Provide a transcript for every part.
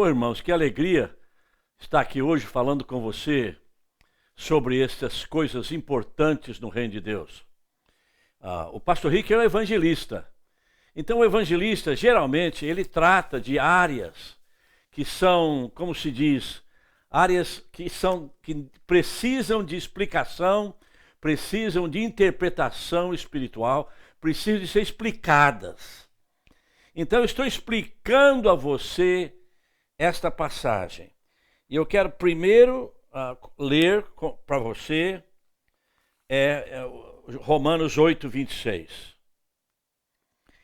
Ô irmãos, que alegria estar aqui hoje falando com você sobre essas coisas importantes no reino de Deus. O pastor Rick é um evangelista. Então o evangelista, geralmente, ele trata de áreas que são, como se diz, áreas que precisam de explicação, precisam de interpretação espiritual, precisam de ser explicadas. Então eu estou explicando a você esta passagem. E eu quero primeiro ler para você Romanos 8, 26.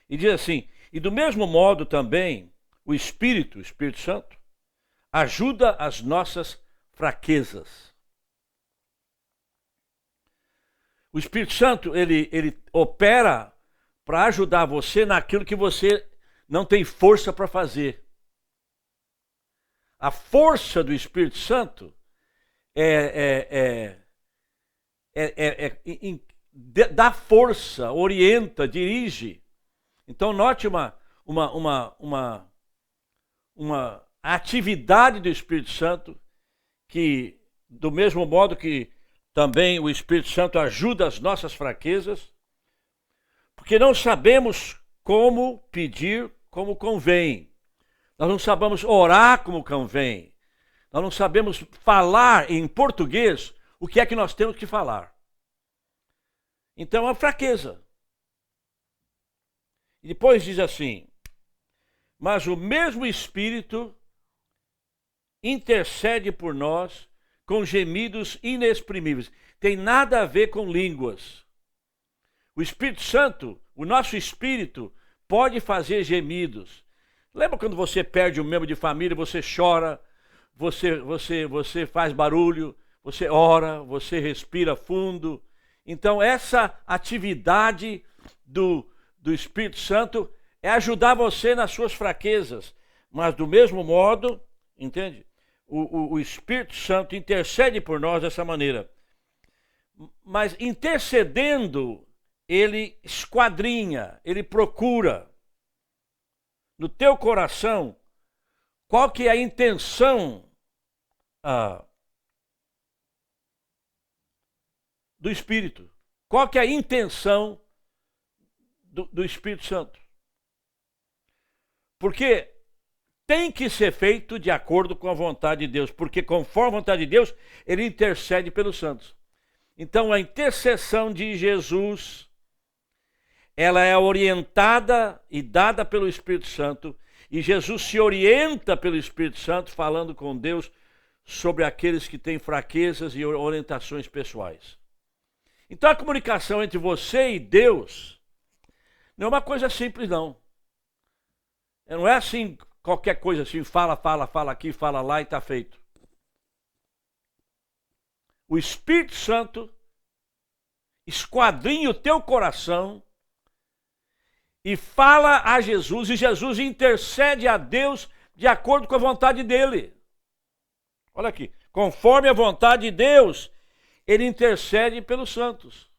E diz assim: e do mesmo modo também o Espírito Santo, ajuda as nossas fraquezas. O Espírito Santo, ele opera para ajudar você naquilo que você não tem força para fazer. A força do Espírito Santo dá força, orienta, dirige. Então note uma atividade do Espírito Santo que, do mesmo modo que também o Espírito Santo ajuda as nossas fraquezas, porque não sabemos como pedir como convém. Nós não sabemos orar como convém. Nós não sabemos falar em português o que é que nós temos que falar. Então é uma fraqueza. E depois diz assim: mas o mesmo Espírito intercede por nós com gemidos inexprimíveis. Tem nada a ver com línguas. O Espírito Santo, o nosso espírito, pode fazer gemidos. Lembra quando você perde um membro de família, você chora, você faz barulho, você ora, você respira fundo. Então essa atividade do Espírito Santo é ajudar você nas suas fraquezas. Mas do mesmo modo, entende? O Espírito Santo intercede por nós dessa maneira. Mas intercedendo, ele esquadrinha, ele procura no teu coração qual que é a intenção do Espírito. Qual que é a intenção do Espírito Santo. Porque tem que ser feito de acordo com a vontade de Deus, porque conforme a vontade de Deus, ele intercede pelos santos. Então a intercessão de Jesus, ela é orientada e dada pelo Espírito Santo, e Jesus se orienta pelo Espírito Santo, falando com Deus sobre aqueles que têm fraquezas e orientações pessoais. Então a comunicação entre você e Deus não é uma coisa simples, não. Não é assim, qualquer coisa assim, fala aqui, fala lá e está feito. O Espírito Santo esquadrinha o teu coração e fala a Jesus, e Jesus intercede a Deus de acordo com a vontade dele. Olha aqui, conforme a vontade de Deus, ele intercede pelos santos.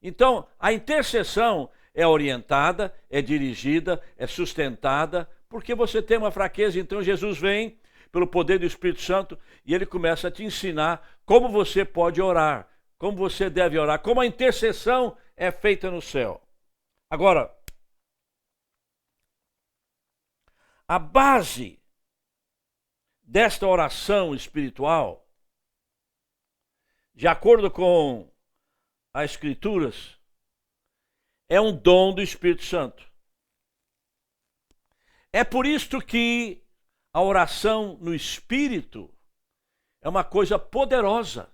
Então, a intercessão é orientada, é dirigida, é sustentada, porque você tem uma fraqueza. Então Jesus vem pelo poder do Espírito Santo e ele começa a te ensinar como você pode orar, como você deve orar, como a intercessão é feita no céu. Agora, a base desta oração espiritual, de acordo com as Escrituras, é um dom do Espírito Santo. É por isto que a oração no Espírito é uma coisa poderosa.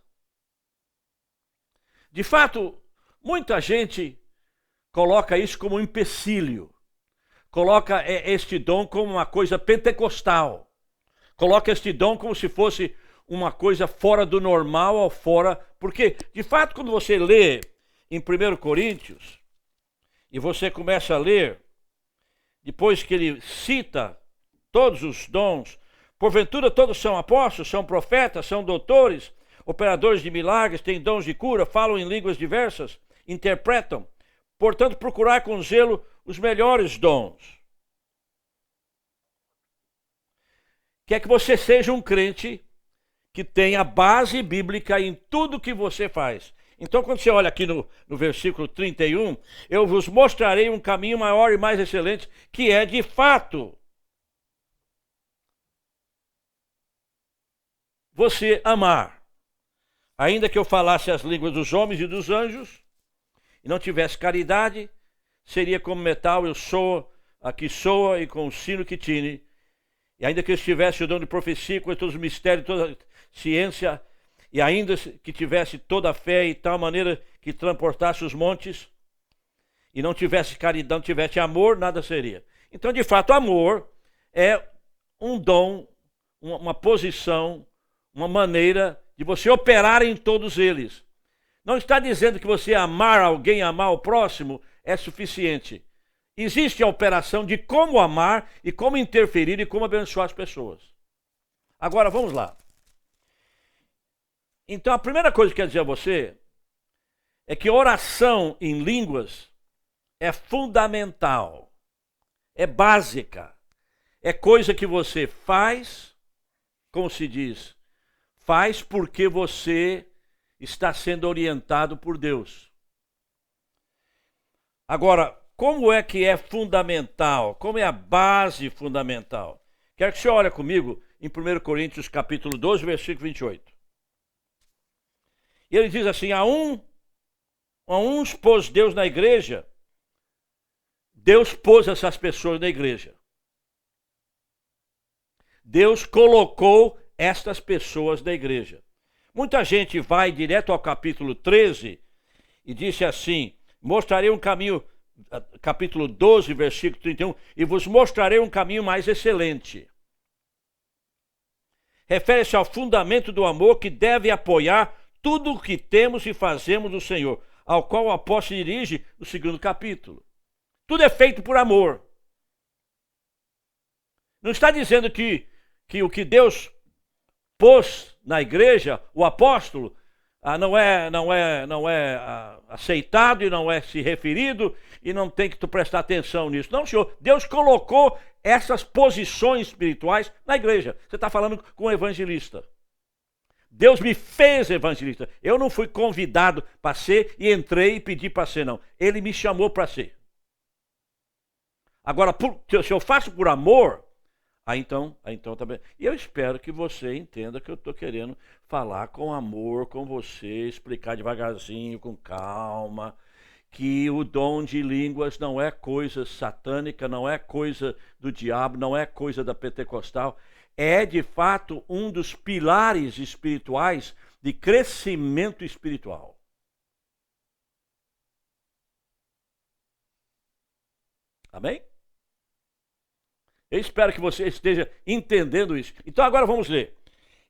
De fato, muita gente coloca isso como um empecilho. Coloca este dom como uma coisa pentecostal. Coloca este dom como se fosse uma coisa fora do normal ou fora... Porque, de fato, quando você lê em 1 Coríntios, e você começa a ler, depois que ele cita todos os dons, porventura todos são apóstolos, são profetas, são doutores, operadores de milagres, têm dons de cura, falam em línguas diversas, interpretam. Portanto, procurar com zelo os melhores dons. quer que você seja um crente que tenha base bíblica em tudo que você faz. Então, quando você olha aqui no versículo 31, eu vos mostrarei um caminho maior e mais excelente, que é de fato você amar. Ainda que eu falasse as línguas dos homens e dos anjos, e não tivesse caridade, seria como metal, eu sou a que soa e com o sino que tine. E ainda que eu tivesse o dom de profecia, com todos os mistérios, toda a ciência, e ainda que tivesse toda a fé e tal maneira que transportasse os montes, e não tivesse caridade, não tivesse amor, nada seria. Então, de fato, amor é um dom, uma posição, uma maneira de você operar em todos eles. Não está dizendo que você amar alguém, amar o próximo, é suficiente. Existe a operação de como amar e como interferir e como abençoar as pessoas. Agora, vamos lá. Então, a primeira coisa que eu quero dizer a você é que oração em línguas é fundamental, é básica, é coisa que você faz, como se diz, faz porque você está sendo orientado por Deus. Agora, como é que é fundamental? Como é a base fundamental? Quero que você olhe comigo em 1 Coríntios capítulo 12, versículo 28. E ele diz assim, a uns pôs Deus na igreja, Deus pôs essas pessoas na igreja. Deus colocou estas pessoas na igreja. Muita gente vai direto ao capítulo 13 e disse assim, mostrarei um caminho, capítulo 12, versículo 31, e vos mostrarei um caminho mais excelente. Refere-se ao fundamento do amor que deve apoiar tudo o que temos e fazemos do Senhor, ao qual o apóstolo dirige no segundo capítulo. Tudo é feito por amor. Não está dizendo que o que Deus pôs na igreja, o apóstolo, não é aceitado e não é se referido e não tem que tu prestar atenção nisso. Não, senhor, Deus colocou essas posições espirituais na igreja. Você está falando com um evangelista. Deus me fez evangelista. Eu não fui convidado para ser e entrei e pedi para ser, não. Ele me chamou para ser. Agora, se eu faço por amor, aí então também. E eu espero que você entenda que eu estou querendo falar com amor com você, explicar devagarzinho, com calma, que o dom de línguas não é coisa satânica, não é coisa do diabo, não é coisa da pentecostal. É, de fato, um dos pilares espirituais de crescimento espiritual. Amém? Eu espero que você esteja entendendo isso. Então, agora vamos ler.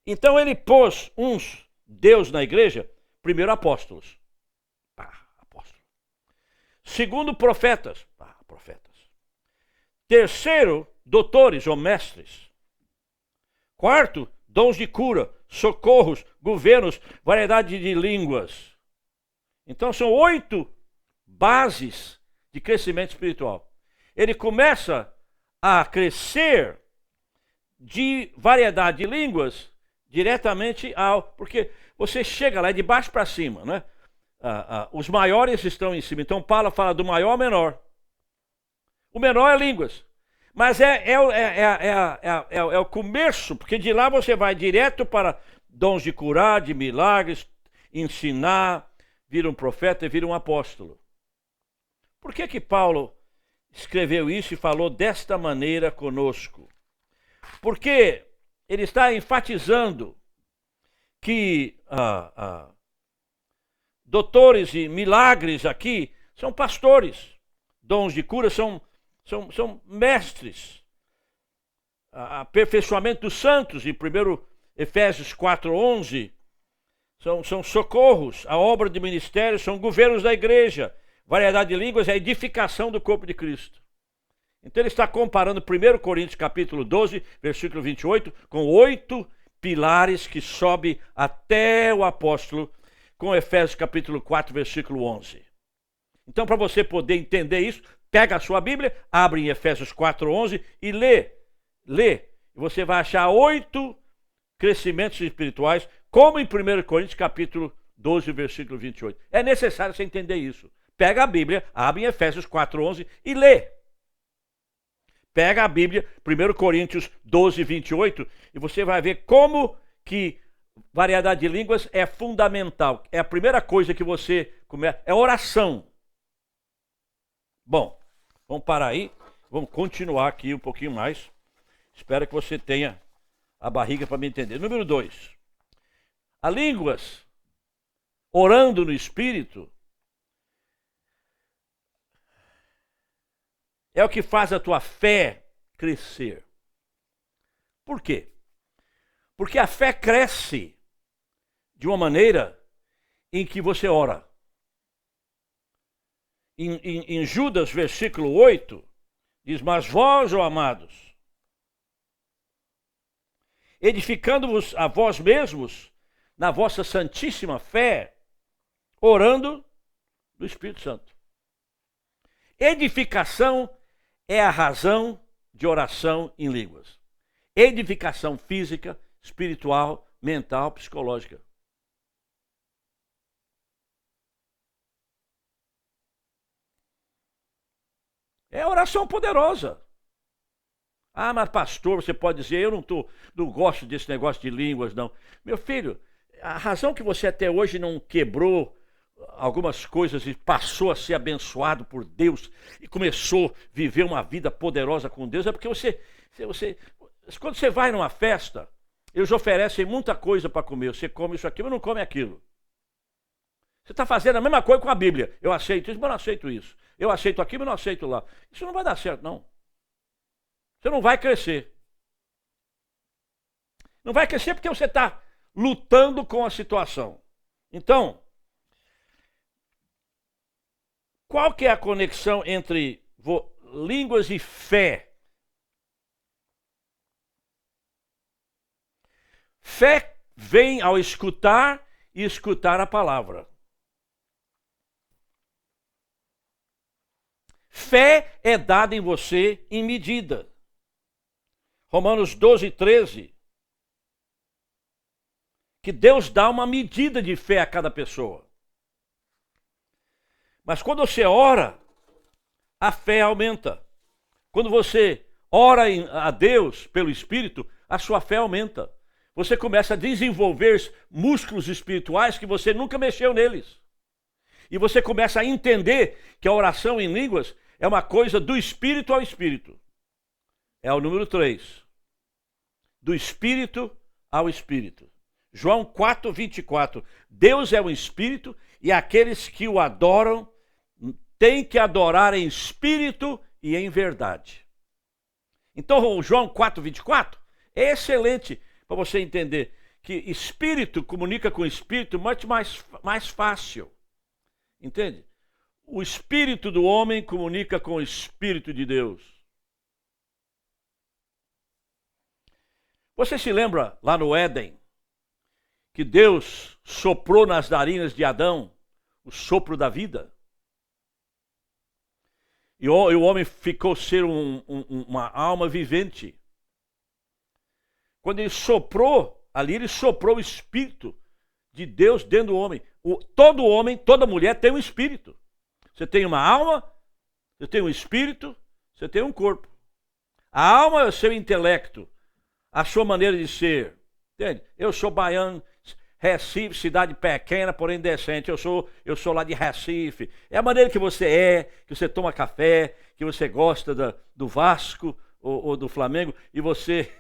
Então, ele pôs uns Deus na igreja, primeiro apóstolos. Apóstolos. Segundo, profetas. Profetas. Terceiro, doutores ou mestres. Quarto, dons de cura, socorros, governos, variedade de línguas. Então são 8 bases de crescimento espiritual. Ele começa a crescer de variedade de línguas diretamente porque você chega lá, é de baixo para cima, né? Os maiores estão em cima. Então Paulo fala do maior ao menor. O menor é línguas. Mas é o começo, porque de lá você vai direto para dons de curar, de milagres, ensinar, vira um profeta e vira um apóstolo. Por que Paulo escreveu isso e falou desta maneira conosco? Porque ele está enfatizando que doutores e milagres aqui são pastores, dons de cura são mestres, aperfeiçoamento dos santos, em 1 Efésios 4:11, são socorros, a obra de ministério são governos da igreja, variedade de línguas é a edificação do corpo de Cristo. Então ele está comparando 1 Coríntios capítulo 12, versículo 28, com 8 pilares que sobe até o apóstolo, com Efésios capítulo 4, versículo 11. Então, para você poder entender isso, pega a sua Bíblia, abre em Efésios 4:11 e lê. você vai achar 8 crescimentos espirituais, como em 1 Coríntios capítulo 12, versículo 28. É necessário você entender isso. Pega a Bíblia, abre em Efésios 4:11 e lê. Pega a Bíblia, 1 Coríntios 12, 28, e você vai ver como que variedade de línguas é fundamental. É a primeira coisa que você começa, é oração. Bom, vamos parar aí, vamos continuar aqui um pouquinho mais. Espero que você tenha a barriga para me entender. Número 2. A línguas, orando no Espírito, é o que faz a tua fé crescer. Por quê? Porque a fé cresce de uma maneira em que você ora. Em Judas, versículo 8, diz: mas vós, ó amados, edificando-vos a vós mesmos na vossa santíssima fé, orando no Espírito Santo. Edificação é a razão de oração em línguas. Edificação física, espiritual, mental, psicológica. É oração poderosa. Ah, mas pastor, você pode dizer, eu não gosto desse negócio de línguas, não. Meu filho, a razão que você até hoje não quebrou algumas coisas e passou a ser abençoado por Deus e começou a viver uma vida poderosa com Deus é porque quando você vai numa festa, eles oferecem muita coisa para comer. Você come isso aqui, mas não come aquilo. Você está fazendo a mesma coisa com a Bíblia. Eu aceito isso, mas não aceito isso. Eu aceito aqui, mas não aceito lá. Isso não vai dar certo, não. Você não vai crescer. Não vai crescer porque você está lutando com a situação. Então, qual que é a conexão entre línguas e fé? Fé vem ao escutar e escutar a palavra. Fé é dada em você em medida. Romanos 12, 13. Que Deus dá uma medida de fé a cada pessoa. Mas quando você ora, a fé aumenta. Quando você ora a Deus pelo Espírito, a sua fé aumenta. Você começa a desenvolver músculos espirituais que você nunca mexeu neles. E você começa a entender que a oração em línguas é uma coisa do Espírito ao Espírito. É o número 3. Do Espírito ao Espírito. João 4, 24. Deus é um Espírito e aqueles que o adoram têm que adorar em espírito e em verdade. Então, João 4, 24 é excelente para você entender que espírito comunica com espírito muito mais fácil. Entende? O espírito do homem comunica com o espírito de Deus. Você se lembra lá no Éden que Deus soprou nas narinas de Adão o sopro da vida? E o homem ficou ser uma alma vivente. Quando ele soprou, ali ele soprou o espírito de Deus dentro do homem. Todo homem, toda mulher tem um espírito. Você tem uma alma, você tem um espírito, você tem um corpo. A alma é o seu intelecto, a sua maneira de ser. Entende? Eu sou baiano, Recife, cidade pequena, porém decente. Eu sou lá de Recife. É a maneira que você toma café, que você gosta do Vasco ou do Flamengo, e você...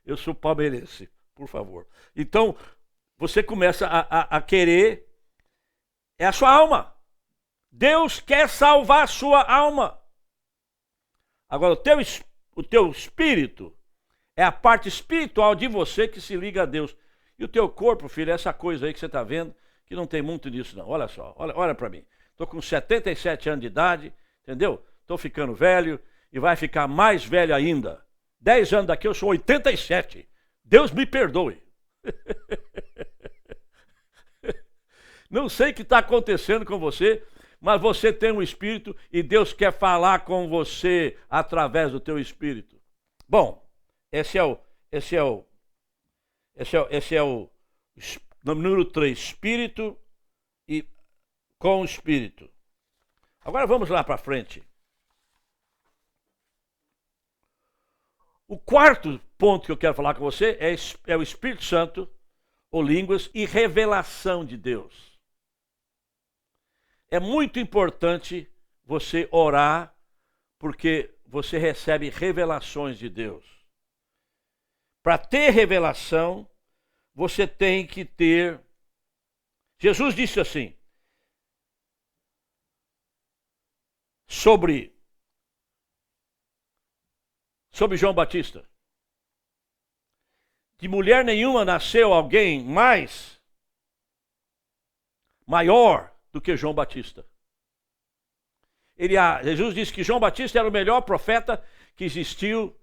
Eu sou palmeirense, por favor. Então, você começa a querer, é a sua alma. Deus quer salvar a sua alma. Agora, o teu espírito é a parte espiritual de você que se liga a Deus. E o teu corpo, filho, é essa coisa aí que você está vendo, que não tem muito disso não. Olha só, olha para mim. Estou com 77 anos de idade, entendeu? Estou ficando velho e vai ficar mais velho ainda. 10 anos daqui eu sou 87. Deus me perdoe. Não sei o que está acontecendo com você, mas você tem um espírito e Deus quer falar com você através do teu espírito. Bom, Esse é o, esse é o, esse é o número 3, espírito e com o espírito. Agora vamos lá para frente. O quarto ponto que eu quero falar com você é o Espírito Santo, ou línguas, e revelação de Deus. É muito importante você orar, porque você recebe revelações de Deus. Para ter revelação, você tem que ter... Jesus disse assim, sobre João Batista. De mulher nenhuma nasceu alguém maior do que João Batista. Jesus disse que João Batista era o melhor profeta que existiu.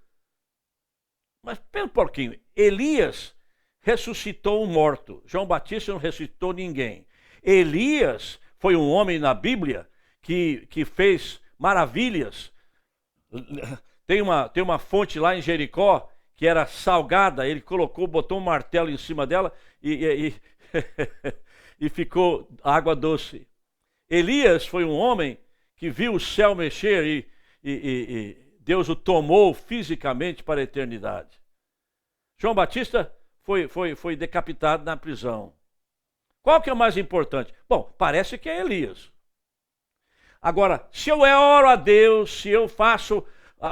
Mas pera um pouquinho, Elias ressuscitou um morto. João Batista não ressuscitou ninguém. Elias foi um homem na Bíblia que fez maravilhas. Tem uma fonte lá em Jericó que era salgada, ele botou um martelo em cima dela e ficou água doce. Elias foi um homem que viu o céu mexer e Deus o tomou fisicamente para a eternidade. João Batista foi decapitado na prisão. Qual que é o mais importante? Bom, parece que é Elias. Agora, se eu oro a Deus, se eu faço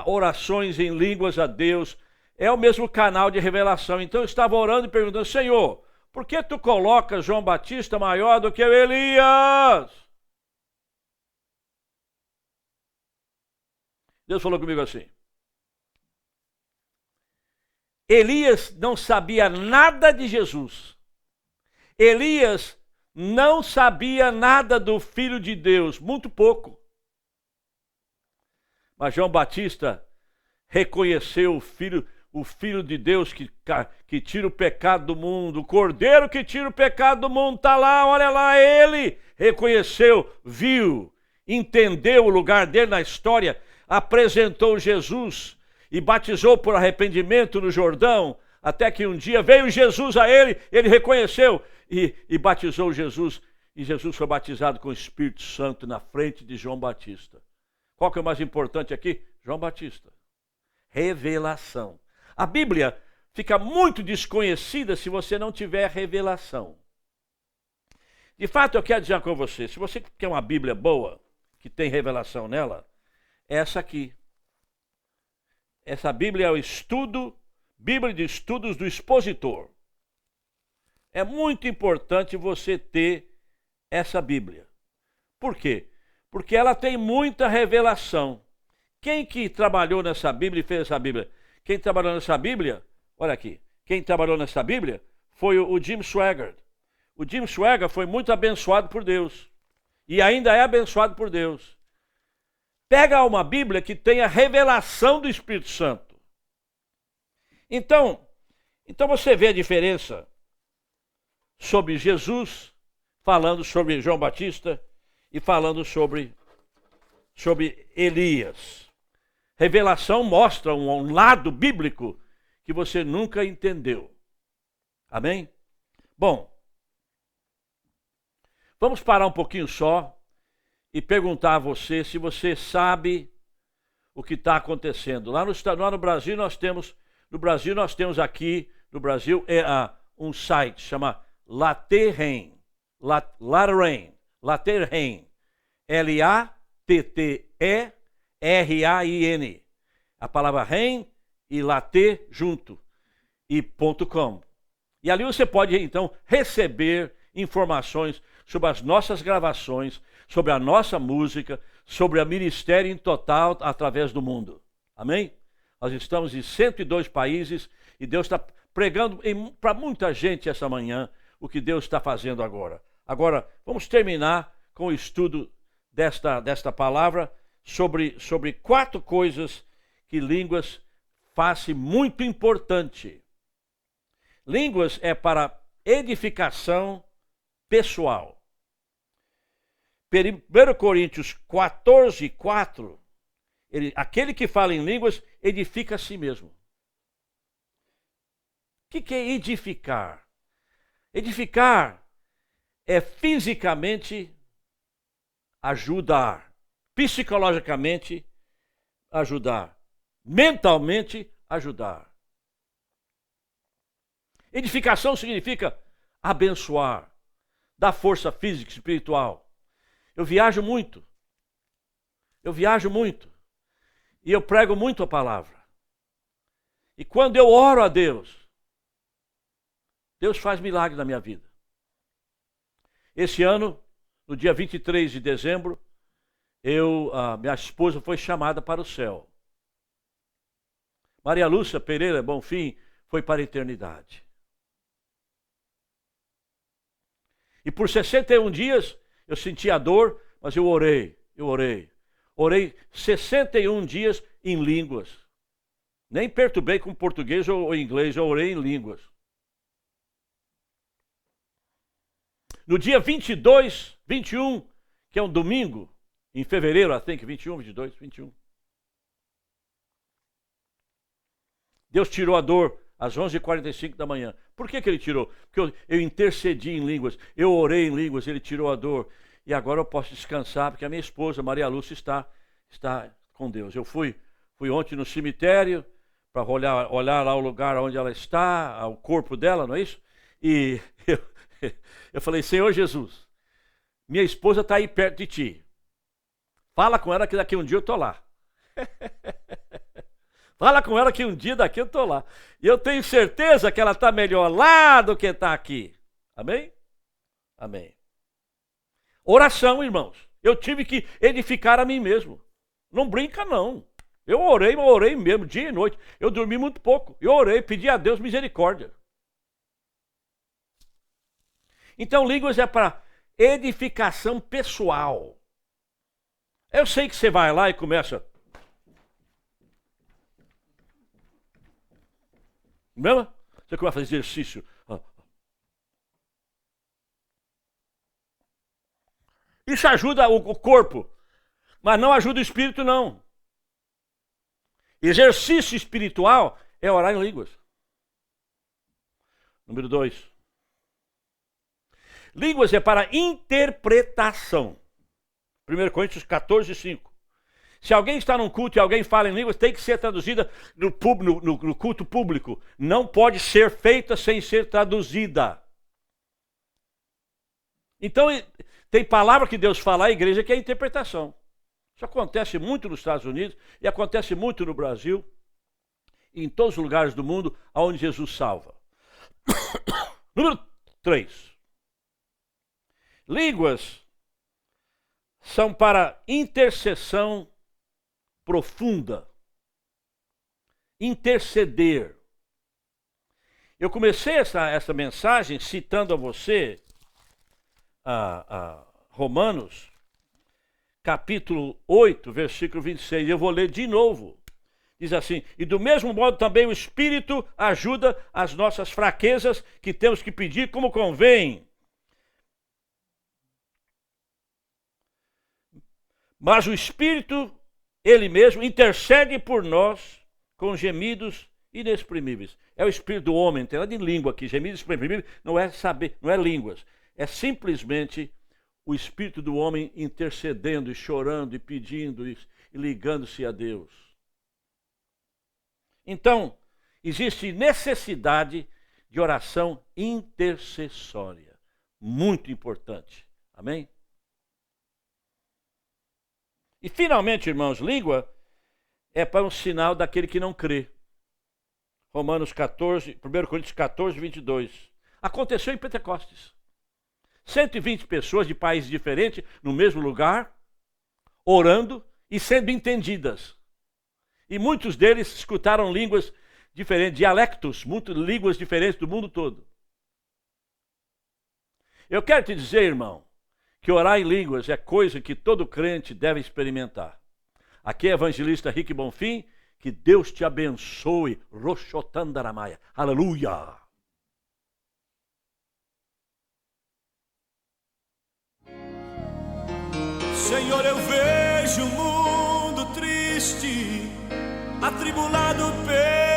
orações em línguas a Deus, é o mesmo canal de revelação. Então eu estava orando e perguntando, Senhor, por que tu colocas João Batista maior do que Elias? Deus falou comigo assim, Elias não sabia nada de Jesus. Elias não sabia nada do Filho de Deus, muito pouco. Mas João Batista reconheceu o Filho de Deus que tira o pecado do mundo, o Cordeiro que tira o pecado do mundo, está lá, olha lá, ele reconheceu, viu, entendeu o lugar dele na história, apresentou Jesus e batizou por arrependimento no Jordão, até que um dia veio Jesus a ele reconheceu e batizou Jesus, e Jesus foi batizado com o Espírito Santo na frente de João Batista. Qual que é o mais importante aqui? João Batista. Revelação. A Bíblia fica muito desconhecida se você não tiver revelação. De fato, eu quero dizer com você, se você quer uma Bíblia boa, que tem revelação nela, é essa aqui. Essa Bíblia é o Bíblia de Estudos do Expositor. É muito importante você ter essa Bíblia. Por quê? Porque ela tem muita revelação. Quem que trabalhou nessa Bíblia e fez essa Bíblia? Quem trabalhou nessa Bíblia, olha aqui, quem trabalhou nessa Bíblia foi o Jim Swaggart. O Jim Swaggart foi muito abençoado por Deus. E ainda é abençoado por Deus. Pega uma Bíblia que tenha revelação do Espírito Santo. Então você vê a diferença sobre Jesus, falando sobre João Batista e falando sobre Elias. Revelação mostra um lado bíblico que você nunca entendeu. Amém? Bom, vamos parar um pouquinho só e perguntar a você se você sabe o que está acontecendo. Lá no Brasil nós temos aqui, no Brasil, um site, chama Laterrain. Laterrain. L-A-T-T-E-R-A-I-N. A palavra rein e later junto. E .com. E ali você pode, então, receber informações sobre as nossas gravações, sobre a nossa música, sobre o ministério em total através do mundo. Amém? Nós estamos em 102 países e Deus está pregando para muita gente essa manhã o que Deus está fazendo agora. Agora, vamos terminar com o estudo desta palavra sobre 4 coisas que línguas fazem muito importante. Línguas é para edificação pessoal. 1 Coríntios 14:4, aquele que fala em línguas edifica a si mesmo. que é edificar? Edificar é fisicamente ajudar, psicologicamente ajudar, mentalmente ajudar. Edificação significa abençoar, dar força física e espiritual. Eu viajo muito. E eu prego muito a palavra. E quando eu oro a Deus, Deus faz milagre na minha vida. Esse ano, no dia 23 de dezembro, minha esposa foi chamada para o céu. Maria Lúcia Pereira Bonfim foi para a eternidade. E por 61 dias eu senti a dor, mas eu orei. Orei 61 dias em línguas. Nem perturbei com português ou inglês, eu orei em línguas. No dia 22, 21, que é um domingo, em fevereiro, I think, 21, 22, 21. Deus tirou a dor às 11h45 da manhã. Por que ele tirou? Porque eu intercedi em línguas, eu orei em línguas, ele tirou a dor. E agora eu posso descansar, porque a minha esposa, Maria Lúcia, está com Deus. Eu fui ontem no cemitério para olhar lá o lugar onde ela está, o corpo dela, não é isso? E eu falei, Senhor Jesus, minha esposa está aí perto de ti. Fala com ela que daqui um dia eu estou lá. Fala com ela que um dia daqui eu estou lá. E eu tenho certeza que ela está melhor lá do que está aqui. Amém? Amém. Oração, irmãos. Eu tive que edificar a mim mesmo. Não brinca, não. Eu orei mesmo, dia e noite. Eu dormi muito pouco. Eu orei, pedi a Deus misericórdia. Então, línguas é para edificação pessoal. Eu sei que você vai lá e começa... Lembra? Você começa a fazer exercício. Isso ajuda o corpo, mas não ajuda o espírito, não. Exercício espiritual é orar em línguas. Número 2. Línguas é para interpretação. 1 Coríntios 14, 5. Se alguém está num culto e alguém fala em línguas, tem que ser traduzida no culto público. Não pode ser feita sem ser traduzida. Então, tem palavra que Deus fala à igreja que é interpretação. Isso acontece muito nos Estados Unidos e acontece muito no Brasil e em todos os lugares do mundo onde Jesus salva. Número 3. Línguas são para intercessão profunda. Interceder. Eu comecei essa mensagem citando a você Romanos, capítulo 8, versículo 26. Eu vou ler de novo. Diz assim: e do mesmo modo também o Espírito ajuda as nossas fraquezas, que temos que pedir como convém. Mas o Espírito, Ele mesmo, intercede por nós com gemidos inexprimíveis. É o Espírito do homem, não tem nada de língua aqui. Gemidos inexprimíveis não é saber, não é línguas. É simplesmente o Espírito do homem intercedendo e chorando e pedindo e ligando-se a Deus. Então, existe necessidade de oração intercessória. Muito importante. Amém? E finalmente, irmãos, língua é para um sinal daquele que não crê. Romanos 14, 1 Coríntios 14, 22. Aconteceu em Pentecostes. 120 pessoas de países diferentes no mesmo lugar, orando e sendo entendidas. E muitos deles escutaram línguas diferentes, dialectos, muitas línguas diferentes do mundo todo. Eu quero te dizer, irmão, que orar em línguas é coisa que todo crente deve experimentar. Aqui é evangelista Rick Bonfim, que Deus te abençoe. Roxotandaramaia. Aleluia! Senhor, eu vejo o mundo triste, atribulado pelo